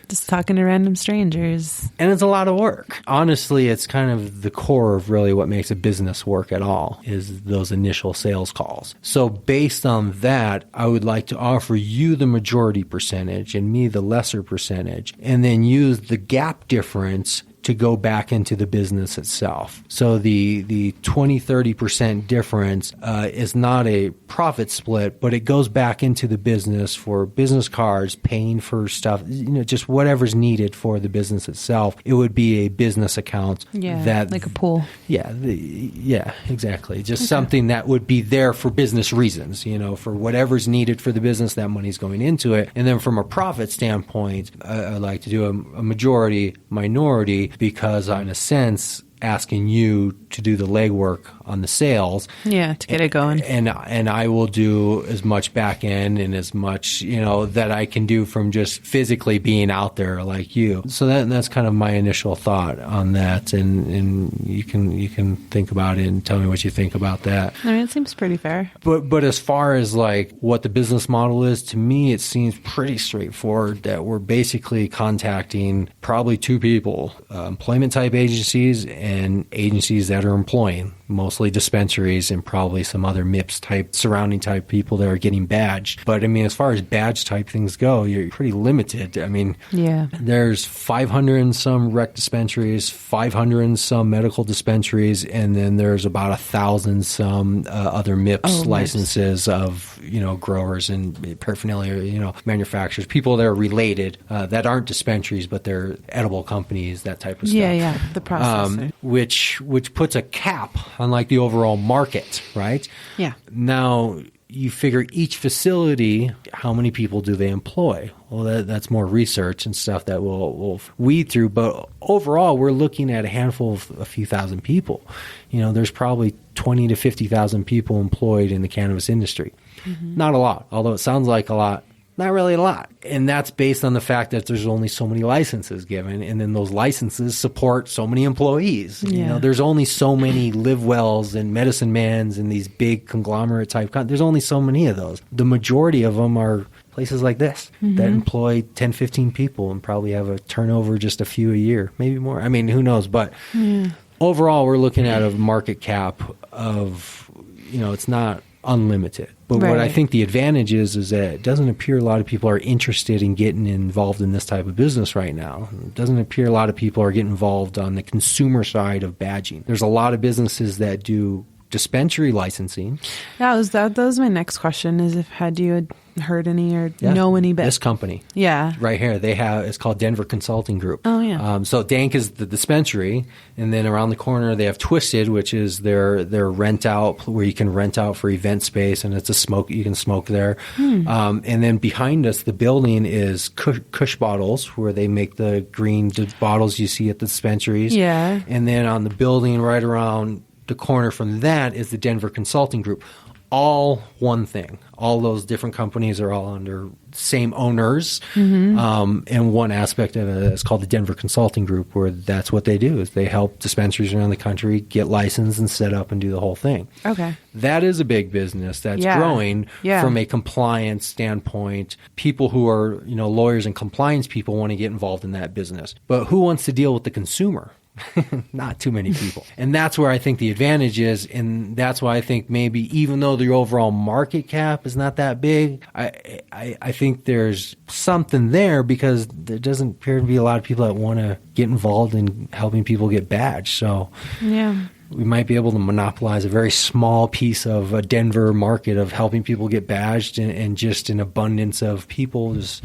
just talking to random strangers. And it's a lot of work. Honestly, it's kind of the core of really what makes a business work at all is those initial sales calls. So based on that, I would like to offer you the majority percentage and me the lesser percentage, and then use the gap difference to go back into the business itself. So the 20-30% difference is not a profit split, but it goes back into the business for business cards, paying for stuff, just whatever's needed for the business itself. It would be a business account. Like a pool. Yeah, exactly. Just something that would be there for business reasons, for whatever's needed for the business, that money's going into it. And then from a profit standpoint, I like to do a majority, minority, because in a sense, asking you to do the legwork on the sales. Yeah, to get it going. And I will do as much back end and as much, that I can do from just physically being out there like you. So that's kind of my initial thought on that. And you can think about it and tell me what you think about that. I mean, it seems pretty fair. But as far as like what the business model is, to me, it seems pretty straightforward that we're basically contacting probably two people, employment type agencies and agencies that are employing, mostly dispensaries and probably some other MIPS type, surrounding type people that are getting badged. But I mean, as far as badge type things go, you're pretty limited. I mean, there's 500 and some rec dispensaries, 500 and some medical dispensaries, and then there's about 1,000 some other MIPS licenses of, growers and paraphernalia, manufacturers, people that are related, that aren't dispensaries, but they're edible companies, that type of stuff. Yeah, the processor. Which puts a cap on like the overall market, right? Yeah. Now you figure each facility, how many people do they employ? Well, that's more research and stuff that we'll weed through. But overall, we're looking at a handful of a few thousand people. There's probably 20 to 50,000 people employed in the cannabis industry. Mm-hmm. Not a lot, although it sounds like a lot. Not really a lot. And that's based on the fact that there's only so many licenses given, and then those licenses support so many employees. There's only so many Live Wells and Medicine Mans and these big conglomerate type. There's only so many of those. The majority of them are places like this that employ 10, 15 people and probably have a turnover just a few a year, maybe more. I mean, who knows? But overall, we're looking at a market cap of, it's not unlimited. But what I think the advantage is that it doesn't appear a lot of people are interested in getting involved in this type of business right now. It doesn't appear a lot of people are getting involved on the consumer side of badging. There's a lot of businesses that do dispensary licensing. That was my next question, is had you heard any or know any bit? This company. Yeah. Right here. It's called Denver Consulting Group. Oh, yeah. So Dank is the dispensary, and then around the corner they have Twisted, which is their rent out, where you can rent out for event space, and it's you can smoke there. And then behind us, the building is Kush Bottles, where they make the green bottles you see at the dispensaries. Yeah. And then on the building right around the corner from that is the Denver Consulting Group. All one thing. All those different companies are all under same owners. And one aspect of it is called the Denver Consulting Group, where that's what they do, is they help dispensaries around the country get licensed and set up and do the whole thing. Okay. That is a big business that's growing from a compliance standpoint. People who are, lawyers and compliance people want to get involved in that business. But who wants to deal with the consumer? Not too many people. And that's where I think the advantage is, and that's why I think maybe even though the overall market cap is not that big, I think there's something there, because there doesn't appear to be a lot of people that want to get involved in helping people get badged. So we might be able to monopolize a very small piece of a Denver market of helping people get badged, and just an abundance of people just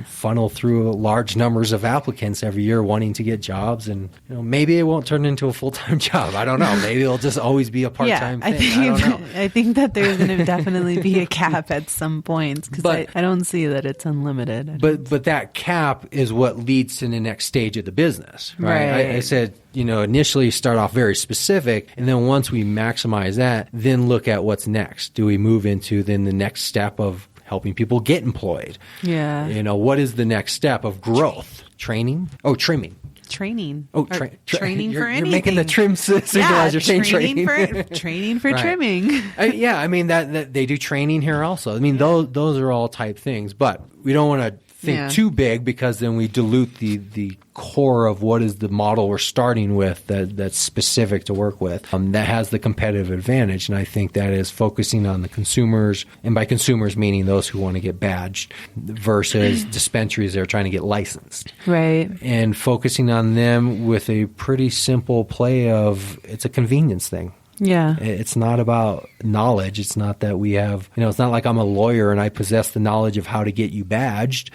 funnel through large numbers of applicants every year wanting to get jobs. And maybe it won't turn into a full-time job. I don't know. Maybe it'll just always be a part-time thing. I don't know. I think that there's going to definitely be a cap at some points, because I don't see that it's unlimited. But that cap is what leads to the next stage of the business, right? I said, initially start off very specific, and then once we maximize that, then look at what's next. Do we move into then the next step of helping people get employed? Yeah. What is the next step of growth? Training? Oh, trimming. Training. Oh, training for anything. You're making the trim signal as you're saying training. Training for trimming. That they do training here also. Those are all type things, but we don't want to think too big, because then we dilute the core of what is the model we're starting with that's specific to work with, that has the competitive advantage. And I think that is focusing on the consumers, and by consumers meaning those who want to get badged, versus dispensaries that are trying to get licensed. Right. And focusing on them with a pretty simple play of, it's a convenience thing. Yeah. It's not about knowledge. It's not that we have, it's not like I'm a lawyer and I possess the knowledge of how to get you badged.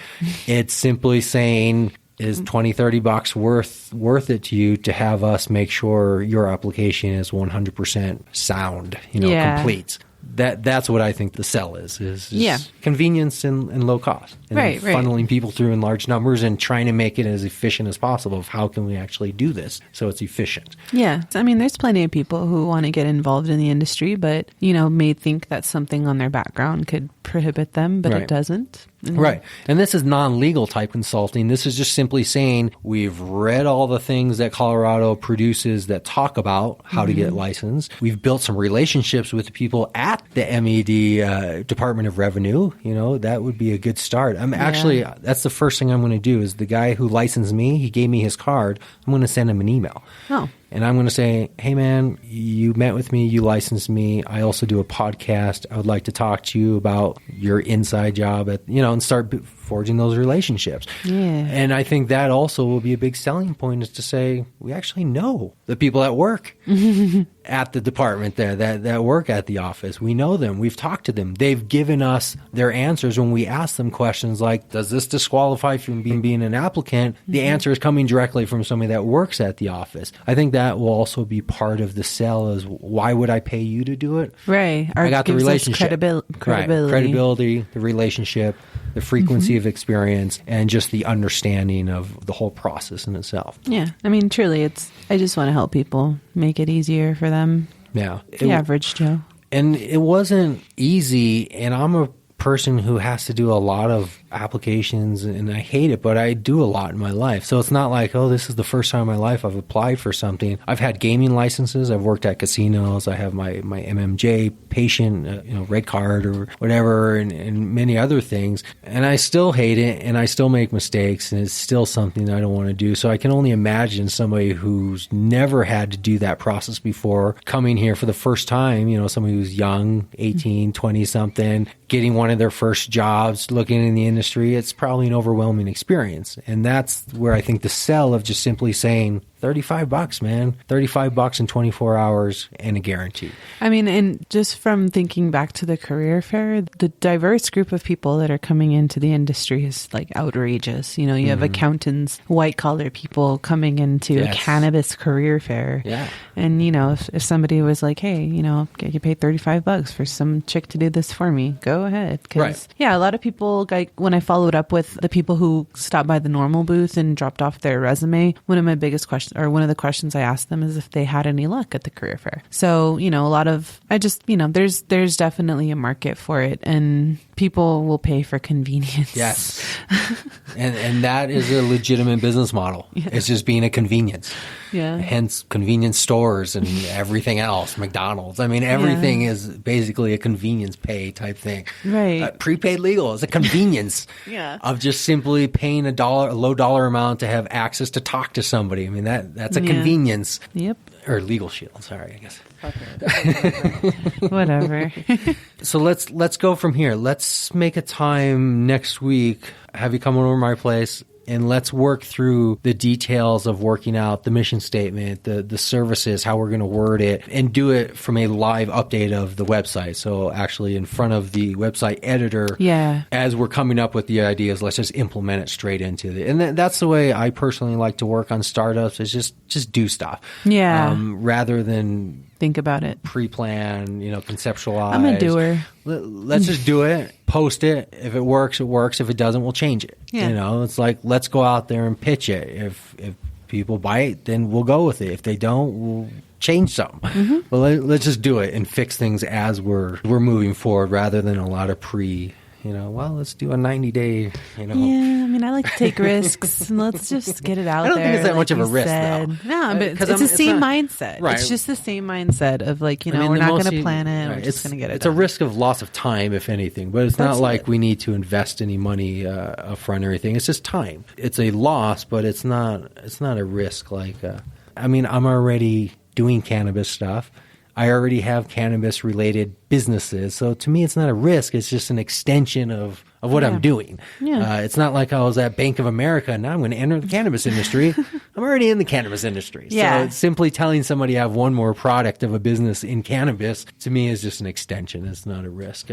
It's simply saying, is $20-$30 worth it to you to have us make sure your application is 100% sound, complete? That's what I think the sell is convenience and low cost. And funneling people through in large numbers and trying to make it as efficient as possible of how can we actually do this so it's efficient. Yeah. There's plenty of people who want to get involved in the industry, but, may think that something on their background could prohibit them, but it doesn't. Right. And this is non-legal type consulting. This is just simply saying we've read all the things that Colorado produces that talk about how to get licensed. We've built some relationships with the people at the MED Department of Revenue. That would be a good start. Actually, that's the first thing I'm going to do is the guy who licensed me, he gave me his card. I'm going to send him an email. Oh. And I'm going to say, hey, man, you met with me, you licensed me. I also do a podcast. I would like to talk to you about your inside job and start forging those relationships. Yeah. And I think that also will be a big selling point, is to say, we actually know the people that work at the department there, that work at the office. We know them. We've talked to them. They've given us their answers when we ask them questions like, does this disqualify from being an applicant? The answer is coming directly from somebody that works at the office. I think that will also be part of the sell, is why would I pay you to do it? Right. I got the relationship. Credibility. Right. Credibility, the relationship, the frequency of experience, and just the understanding of the whole process in itself. Yeah. Truly, I just want to help people, make it easier for them. Yeah. The average Joe. And it wasn't easy, and I'm a person who has to do a lot of applications, and I hate it, but I do a lot in my life. So it's not like, oh, this is the first time in my life I've applied for something. I've had gaming licenses. I've worked at casinos. I have my MMJ patient, red card or whatever, and many other things. And I still hate it, and I still make mistakes, and it's still something that I don't want to do. So I can only imagine somebody who's never had to do that process before coming here for the first time, somebody who's young, 18, 20 something, getting one of their first jobs, looking in the industry. It's probably an overwhelming experience. And that's where I think the sell of just simply saying, $35, man, $35 in 24 hours and a guarantee. I mean, and just from thinking back to the career fair, the diverse group of people that are coming into the industry is like outrageous. You have accountants, white collar people coming into a cannabis career fair. Yeah. And, if somebody was like, hey, get you paid $35 for some chick to do this for me, go ahead. Because, a lot of people, like when I followed up with the people who stopped by the normal booth and dropped off their resume, one of my biggest questions, or one of the questions I asked them, is if they had any luck at the career fair. So, a lot of, there's definitely a market for it, and people will pay for convenience. Yes. and that is a legitimate business model. Yeah. It's just being a convenience. Yeah. Hence convenience stores and everything else, McDonald's. I mean, everything is basically a convenience pay type thing. Right. Prepaid legal is a convenience of just simply paying a low dollar amount to have access to talk to somebody. I mean, that's a convenience. Yep. Or Legal Shield, sorry, I guess. Whatever. So let's go from here. Let's make a time next week. Have you come over to my place, and let's work through the details of working out the mission statement, the services, how we're going to word it, and do it from a live update of the website. So actually in front of the website editor, as we're coming up with the ideas, let's just implement it straight into it. And that's the way I personally like to work on startups, is just do stuff. Yeah. Rather than think about it, pre-plan, conceptualize. I'm a doer. Let's just do it, post it. If it works, it works. If it doesn't, we'll change it. Yeah. It's like, let's go out there and pitch it. If people buy it, then we'll go with it. If they don't, we'll change something. Mm-hmm. But let's just do it and fix things as we're moving forward, rather than a lot of let's do a 90-day, Yeah, I mean, I like to take risks, and let's just get it out there. I don't think it's that much of a risk, though. No, but it's the same mindset. Right. It's just the same mindset of we're not going to plan it. We're just going to get it It's done. a risk of loss of time, if anything, but it's not like we need to invest any money up front or anything. It's just time. It's a loss, but it's not a risk. I'm already doing cannabis stuff. I already have cannabis-related businesses. So to me, it's not a risk. It's just an extension of what I'm doing. Yeah. It's not like I was at Bank of America and now I'm going to enter the cannabis industry. I'm already in the cannabis industry. Yeah. So simply telling somebody I have one more product of a business in cannabis, to me, is just an extension. It's not a risk.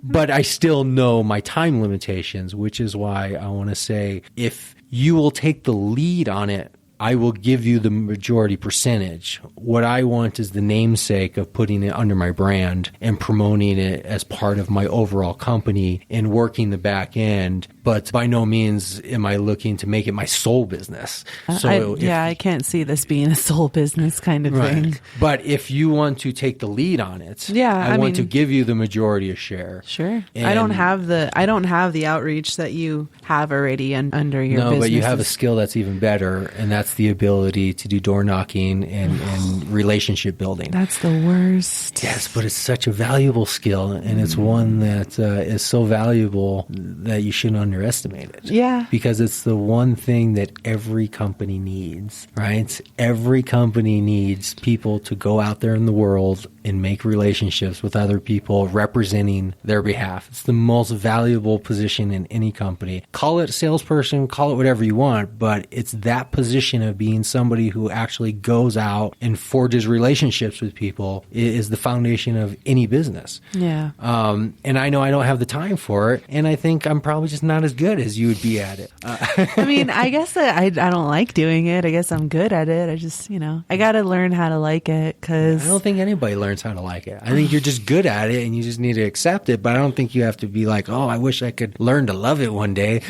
But I still know my time limitations, which is why I want to say, if you will take the lead on it, I will give you the majority percentage. What I want is the namesake of putting it under my brand and promoting it as part of my overall company and working the back end. But by no means am I looking to make it my sole business. I can't see this being a sole business kind of thing. But if you want to take the lead on it, I want to give you the majority of share. Sure. I don't have the outreach that you have already under your business. No, but you have a skill that's even better, and that's the ability to do door knocking and relationship building. That's the worst. Yes, but it's such a valuable skill, and it's one that is so valuable that you shouldn't underestimate it. Yeah. Because it's the one thing that every company needs, right? Every company needs people to go out there in the world and make relationships with other people representing their behalf. It's the most valuable position in any company. Call it salesperson, call it whatever you want, but it's that position of being somebody who actually goes out and forges relationships with people is the foundation of any business. Yeah. And I know I don't have the time for it, and I think I'm probably just not as good as you would be at it. I mean, I guess I don't like doing it. I guess I'm good at it. I just, I got to learn how to like it, because I don't think anybody learns how to like it. I think you're just good at it and you just need to accept it, but I don't think you have to be like, oh, I wish I could learn to love it one day.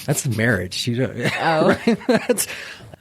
That's marriage. You don't, oh. Right?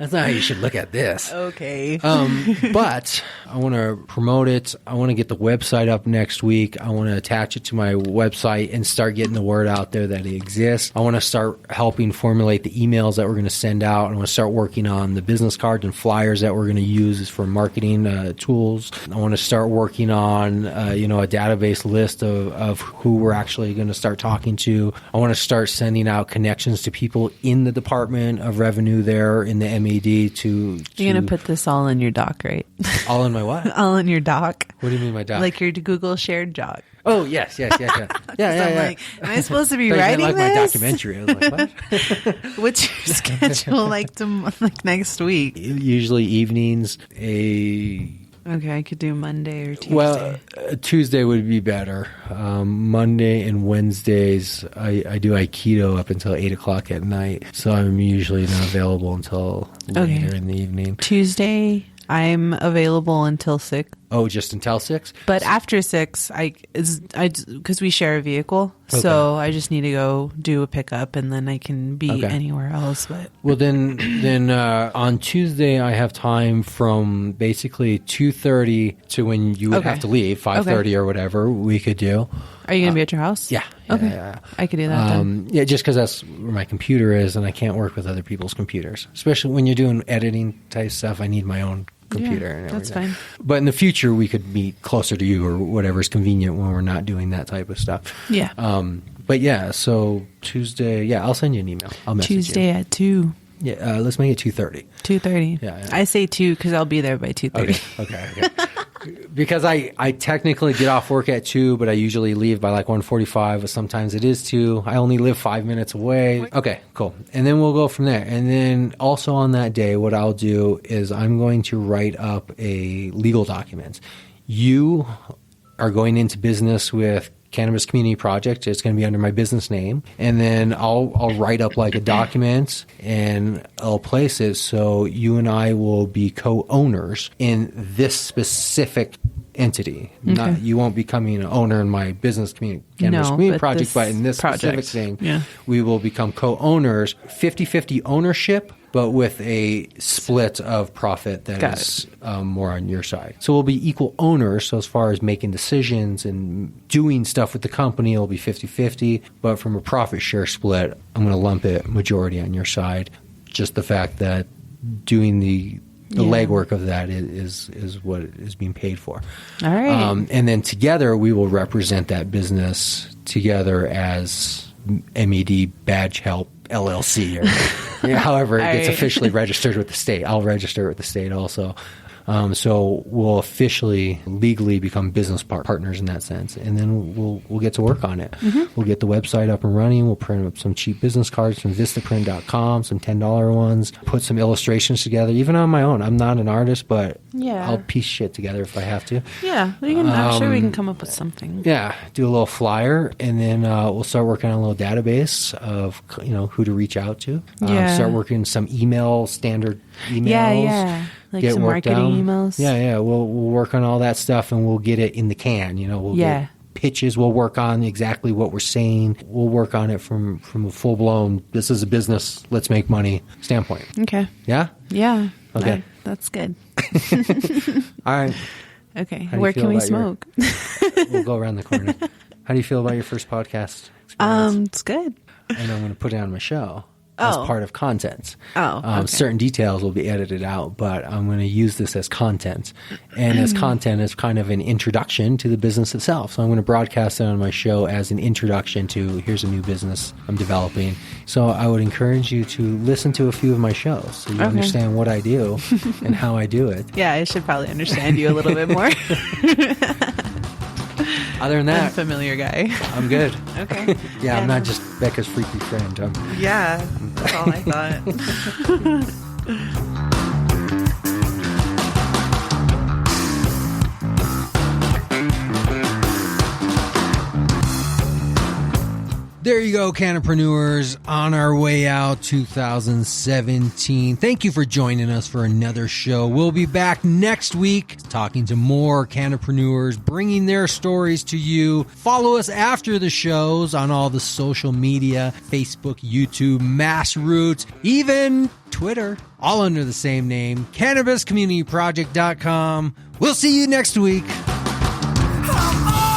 That's not how you should look at this. Okay. But I want to promote it. I want to get the website up next week. I want to attach it to my website and start getting the word out there that it exists. I want to start helping formulate the emails that we're going to send out. I want to start working on the business cards and flyers that we're going to use for marketing tools. I want to start working on, a database list of who we're actually going to start talking to. I want to start sending out connections to people in the Department of Revenue there in the MED to You're going to put this all in your doc, right? all in my what? All in your doc. What do you mean my doc? Like your Google shared doc. Oh, yes. Yeah. I'm like, am I supposed to be writing like this? my documentary. I was like, what? What's your schedule like next week? Usually evenings. Okay, I could do Monday or Tuesday. Well, Tuesday would be better. Monday and Wednesdays, I do Aikido up until 8 o'clock at night. So I'm usually not available until later in the evening. Tuesday, I'm available until 6. Oh, just until 6? But after 6, because we share a vehicle, so I just need to go do a pickup, and then I can be anywhere else. But well, then on Tuesday I have time from basically 2:30 to when you would have to leave, 5:30 or whatever we could do. Are you going to be at your house? Yeah. Okay. Yeah. I could do that then. Yeah, just because that's where my computer is, and I can't work with other people's computers, especially when you're doing editing type stuff. I need my own computer and everything. That's fine. But in the future, we could meet closer to you or whatever's convenient when we're not doing that type of stuff. Yeah. But yeah, so Tuesday, I'll send you an email. I'll message Tuesday you. at 2. Yeah, let's make it 2:30. 2:30. Yeah. I say 2 because I'll be there by 2:30. Okay. Because I technically get off work at 2, but I usually leave by like 1:45, but sometimes it is 2. I only live 5 minutes away. Okay, cool. And then we'll go from there. And then also on that day, what I'll do is I'm going to write up a legal document. You are going into business with Cannabis Community Project. It's going to be under my business name. And then I'll write up like a document and I'll place it so you and I will be co-owners in this specific entity. Not, you won't be becoming an owner in my business Cannabis Community Project, but in this specific thing, we will become co-owners, 50-50 ownership, but with a split of profit that is more on your side. So we'll be equal owners. So as far as making decisions and doing stuff with the company, it'll be 50-50. But from a profit share split, I'm going to lump it majority on your side. Just the fact that doing the legwork of that is what is being paid for. All right. And then together we will represent that business together as MED Badge Help LLC or however it gets officially registered with the state. I'll register with the state also. So we'll officially, legally become business partners in that sense. And then we'll get to work on it. We'll get the website up and running. We'll print up some cheap business cards from vistaprint.com, some $10 ones, put some illustrations together, even on my own. I'm not an artist, but I'll piece shit together if I have to. Yeah, I'm sure we can come up with something. Yeah, do a little flyer, and then we'll start working on a little database of who to reach out to. Start working some standard emails. Yeah. Like some marketing emails. Yeah. We'll work on all that stuff, and we'll get it in the can. We'll get pitches. We'll work on exactly what we're saying. We'll work on it from a full blown. This is a business. Let's make money standpoint. Okay. Yeah. Yeah. Okay. That's good. All right. Okay. Where can we smoke? We'll go around the corner. How do you feel about your first podcast experience? It's good. And I'm going to put it on my show as part of content. Okay. Certain details will be edited out, but I'm going to use this as content. And as content is kind of an introduction to the business itself. So I'm going to broadcast it on my show as an introduction to here's a new business I'm developing. So I would encourage you to listen to a few of my shows so you understand what I do and how I do it. Yeah, I should probably understand you a little bit more. Other than that, unfamiliar guy. I'm good. Okay. Yeah, I'm not just Becca's freaky friend. That's all I thought. There you go, Cannapreneurs, on our way out 2017. Thank you for joining us for another show. We'll be back next week talking to more Cannapreneurs, bringing their stories to you. Follow us after the shows on all the social media, Facebook, YouTube, Massroots, even Twitter. all under the same name, CannabisCommunityProject.com. We'll see you next week. Come on!